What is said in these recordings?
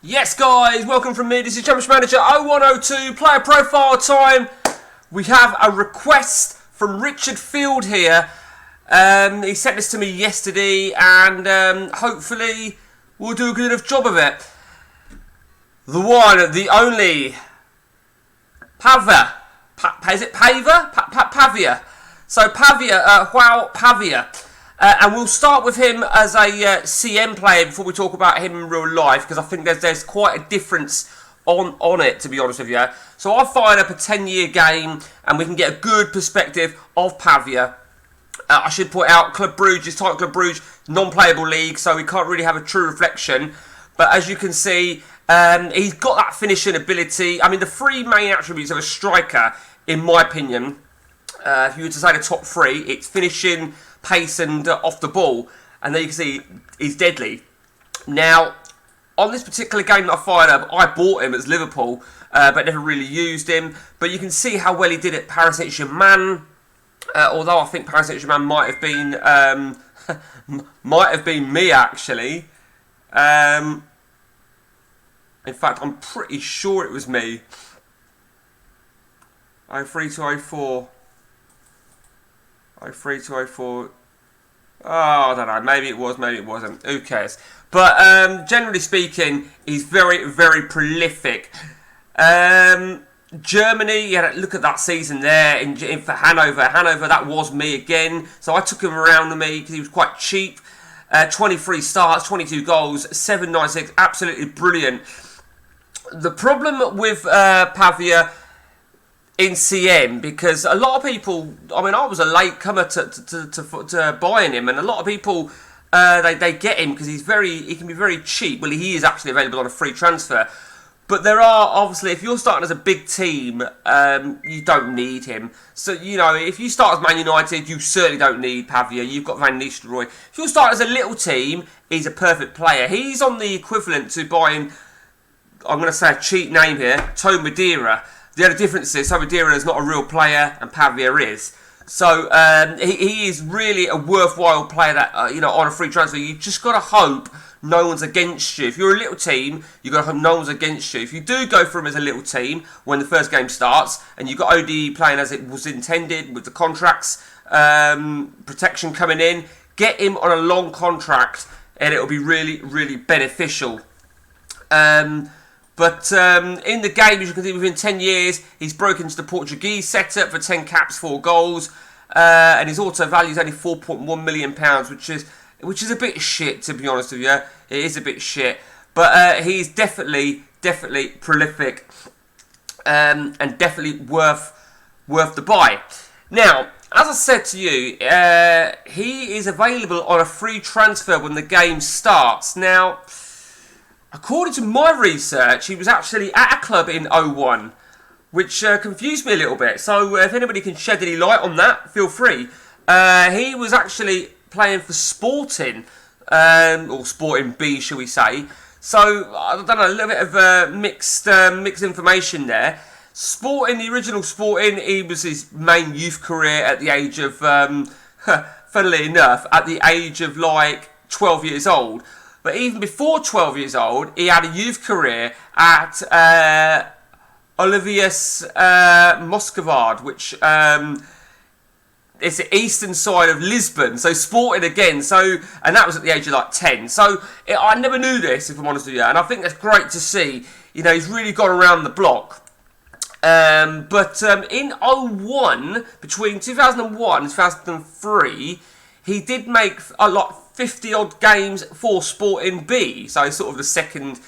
Yes, guys, welcome from me. This is Championship Manager 0102, player profile time. We have a request from Richard Field here. He sent this to me yesterday, and hopefully we'll do a good enough job of it. The one, the only, Paiva. Is it Paiva? Pavia. So Joao Pavia. And we'll start with him as a CM player before we talk about him in real life, because I think there's quite a difference on it, to be honest with you. So I've fired up a 10-year game, and we can get a good perspective of Pavia. I should point out, Club Brugge is Titan Club Brugge, non-playable league, so we can't really have a true reflection. But as you can see, he's got that finishing ability. I mean, the three main attributes of a striker, in my opinion, if you were to say the top three, it's finishing, pace and off the ball, and there you can see he's deadly. Now, on this particular game that I fired up, I bought him as Liverpool, but never really used him. But you can see how well he did at Paris Saint-Germain, although I think Paris Saint-Germain might have been me actually. In fact, I'm pretty sure it was me. 03 to 04. 03 to 04. Oh, I don't know. Maybe it was, maybe it wasn't. Who cares? But generally speaking, he's very, very prolific. Germany, yeah, look at that season there for Hanover. Hanover, that was me again. So I took him around to me because he was quite cheap. 23 starts, 22 goals, 796. Absolutely brilliant. The problem with Pavia in CM, because a lot of people, I mean, I was a late comer to buying him, and a lot of people they get him because he can be very cheap. Well, he is actually available on a free transfer, but there are obviously, if you're starting as a big team, you don't need him. So you know, if you start as Man United, you certainly don't need Pavia. You've got Van Nistelrooy. If you're starting as a little team, he's a perfect player. He's on the equivalent to buying, I'm going to say a cheap name here, Toe Madeira. The only difference is Madeira is not a real player and Pavia is. So he is really a worthwhile player that on a free transfer. You just got to hope no one's against you. If you're a little team, you got to hope no one's against you. If you do go for him as a little team when the first game starts, and you've got ODE playing as it was intended with the contracts, protection coming in, get him on a long contract, and it'll be really, really beneficial. But in the game, as you can see, within 10 years, he's broken into the Portuguese setup for 10 caps, 4 goals, and his auto value is only £4.1 million, which is a bit shit, to be honest with you. It is a bit shit, but he's definitely prolific, and definitely worth the buy. Now, as I said to you, he is available on a free transfer when the game starts. Now, according to my research, he was actually at a club in 01, which confused me a little bit. So if anybody can shed any light on that, feel free. He was actually playing for Sporting, or Sporting B, shall we say. So, I don't know, a little bit of mixed information there. Sporting, the original Sporting, he was his main youth career at the age of, funnily enough, at the age of like 12 years old. But even before 12 years old, he had a youth career at Olivius Moscovard, which is the eastern side of Lisbon. So Sporting again. And that was at the age of like 10. So I never knew this, if I'm honest with you. And I think that's great to see. You know, he's really gone around the block. But in 01, between 2001 and 2003, he did make a lot. 50-odd games for Sporting B, so it's sort of the second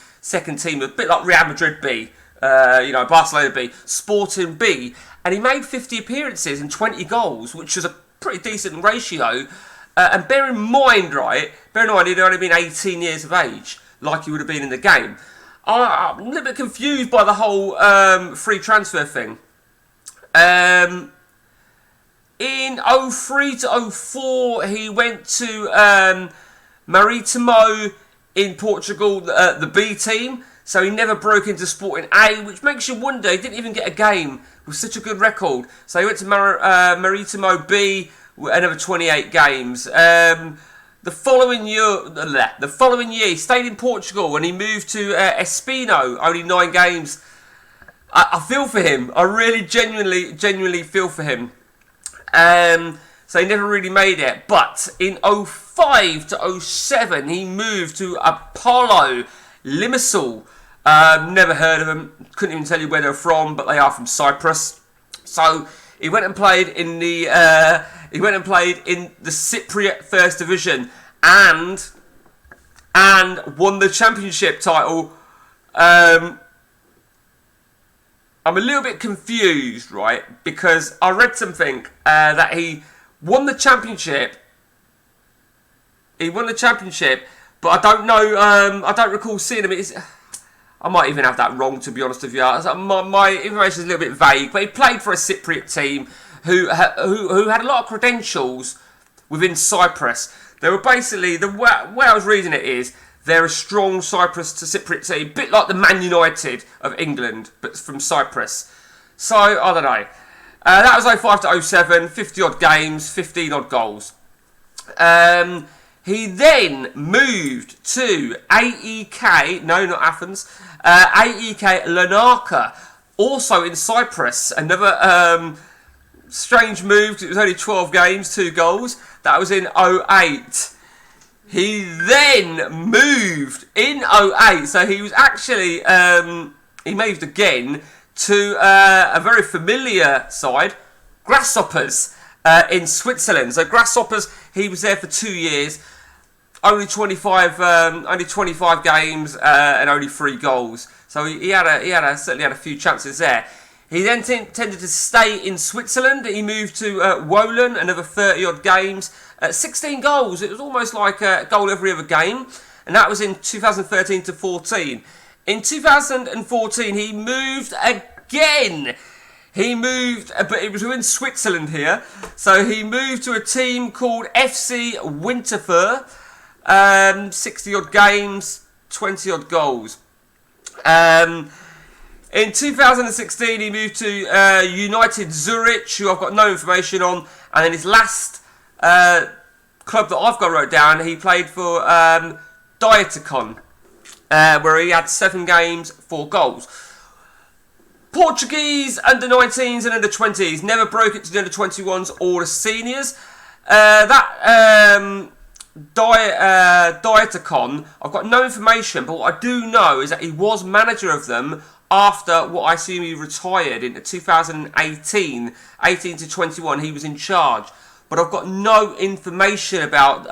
team, a bit like Real Madrid B, Barcelona B, Sporting B, and he made 50 appearances and 20 goals, which was a pretty decent ratio. And bear in mind, he'd only been 18 years of age, like he would have been in the game. I'm a little bit confused by the whole free transfer thing. In 03 to 04, he went to Marítimo in Portugal, the B team. So he never broke into Sporting A, which makes you wonder. He didn't even get a game with such a good record. So he went to Marítimo B, another 28 games. The following year, he stayed in Portugal and he moved to Espino. Only 9 games. I feel for him. I really genuinely feel for him. So he never really made it. But in 05 to 07, he moved to Apollo Limassol. Never heard of them. Couldn't even tell you where they're from, but they are from Cyprus. So he went and played in the Cypriot First Division and won the championship title. I'm a little bit confused, right? Because I read something that he won the championship. He won the championship, but I don't know. I don't recall seeing him. I might even have that wrong, to be honest with you. My information is a little bit vague, but he played for a Cypriot team who had a lot of credentials within Cyprus. They were basically, the way I was reading it is, they're a strong Cyprus to Cypriot team, a bit like the Man United of England, but from Cyprus. So, I don't know. That was 05 to 07, 50-odd games, 15-odd goals. He then moved to AEK, no, not Athens, AEK Larnaca, also in Cyprus. Another strange move, because it was only 12 games, 2 goals. That was in 08. He then moved in 08, so he was actually, he moved again to a very familiar side, Grasshoppers, in Switzerland. So Grasshoppers, he was there for 2 years, only 25 games and only 3 goals. So he certainly had a few chances there. He then tended to stay in Switzerland. He moved to Wohlen, another 30-odd games, 16 goals. It was almost like a goal every other game, and that was in 2013 to 14. In 2014, he moved again. He moved, but it was within Switzerland here. So he moved to a team called FC Winterthur, 60-odd games, 20-odd goals. In 2016, he moved to United Zurich, who I've got no information on. And then his last club that I've got wrote down, he played for Diaticon, where he had 7 games, 4 goals. Portuguese under-19s and under-20s. Never broke it to the under-21s or the seniors. Diaticon, I've got no information, but what I do know is that he was manager of them after what I assume he retired in 2018, 18 to 21, he was in charge. But I've got no information about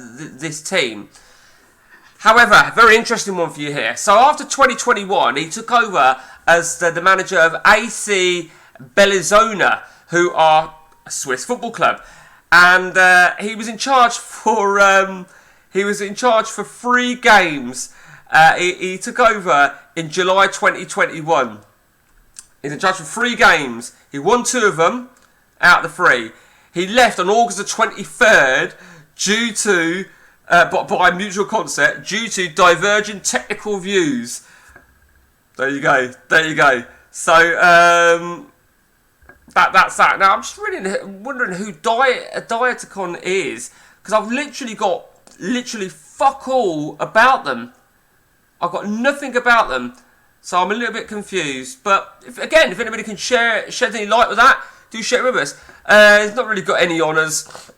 this team. However, very interesting one for you here. So after 2021, he took over as the manager of AC Bellinzona, who are a Swiss football club. And he was in charge for 3 games. He took over in July 2021. He's in charge for 3 games. He won 2 of them out of the 3. He left on August the 23rd due to, by mutual consent, due to divergent technical views. There you go. So, that's that. Now, I'm just really wondering who Diaticon is, because I've literally got fuck all about them. I've got nothing about them, so I'm a little bit confused. But if anybody can shed any light with that, do share it with us. He's not really got any honours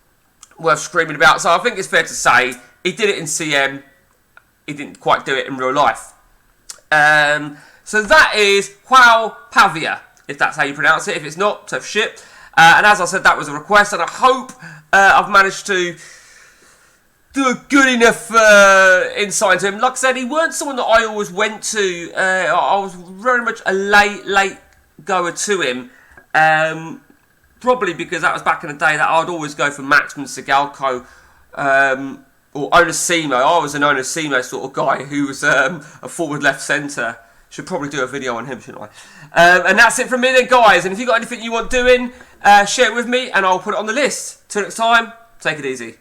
worth screaming about, so I think it's fair to say he did it in CM. He didn't quite do it in real life. So that is Joao Paiva, if that's how you pronounce it. If it's not, tough shit. And as I said, that was a request, and I hope I've managed to do a good enough insight into him. Like I said, he weren't someone that I always went to. I was very much a late goer to him. Probably because that was back in the day that I'd always go for Maxman Sigalko or Onasimo. I was an Onasimo sort of guy who was a forward left centre. Should probably do a video on him, shouldn't I? And that's it from me then, guys. And if you've got anything you want doing, share it with me and I'll put it on the list. Till next time, take it easy.